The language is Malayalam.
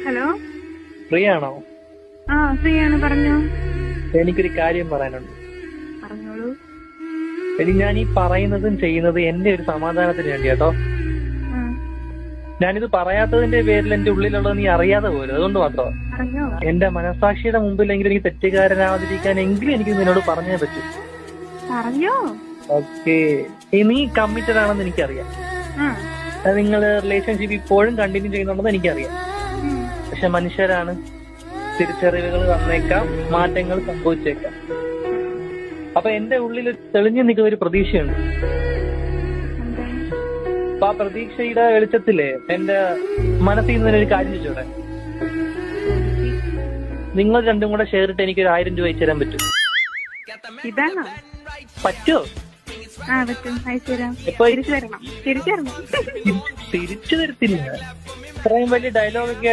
ഹലോ, ഫ്രീ ആണോ? ആ ഫ്രീ ആണ്, പറഞ്ഞോ. എനിക്കൊരു കാര്യം പറയാനുണ്ട്. പറഞ്ഞോളൂ. ഞാൻ ഈ പറയുന്നതും ചെയ്യുന്നതും എന്റെ ഒരു സമാധാനത്തിന് വേണ്ടി കേട്ടോ. ആ, ഞാനിത് പറയാത്തതിന്റെ പേരിൽ എന്റെ ഉള്ളിലുള്ളത് നീ അറിയാതെ പോലും, അതുകൊണ്ട് മാത്രം. പറഞ്ഞോ. എന്റെ മനസാക്ഷിയുടെ മുമ്പിലെങ്കിലും എനിക്ക് തെറ്റുകാരനാവാതിരിക്കാൻ എങ്കിലും എനിക്ക് നിന്നോട് പറഞ്ഞേ പറ്റൂ. പറഞ്ഞോ. ഓക്കെ, നീ കമ്മിറ്റഡ് ആണെന്ന് എനിക്കറിയാം. ആ, നിങ്ങൾ റിലേഷൻഷിപ്പ് ഇപ്പോഴും കണ്ടിന്യൂ ചെയ്യുന്നുണ്ടെന്ന് എനിക്കറിയാം. ഉം. പക്ഷെ മനുഷ്യരാണ്, തിരിച്ചറിവുകൾ വന്നേക്കാം, മാറ്റങ്ങൾ സംഭവിച്ചേക്കാം. അപ്പൊ എന്റെ ഉള്ളിൽ തെളിഞ്ഞു നിൽക്കുന്ന ഒരു പ്രതീക്ഷയുണ്ട്. എന്താ? അപ്പൊ ആ പ്രതീക്ഷയുടെ വെളിച്ചത്തില് എന്റെ മനസ്സിൽ നിന്ന് ഒരു കാര്യം ചോദിച്ചോടെ, നിങ്ങൾ രണ്ടും കൂടെ ഷെയർ ഇട്ട് എനിക്ക് 1000 രൂപ അയച്ചു തരാൻ പറ്റും? ഇതാണോ? പറ്റുമോ? ആ പറ്റും, അയച്ചു തരാം. എപ്പോ? തിരിച്ചു തരണം. തിരിച്ചു തരത്തില്ല. ഇത്രയും വലിയ ഡയലോഗൊക്കെ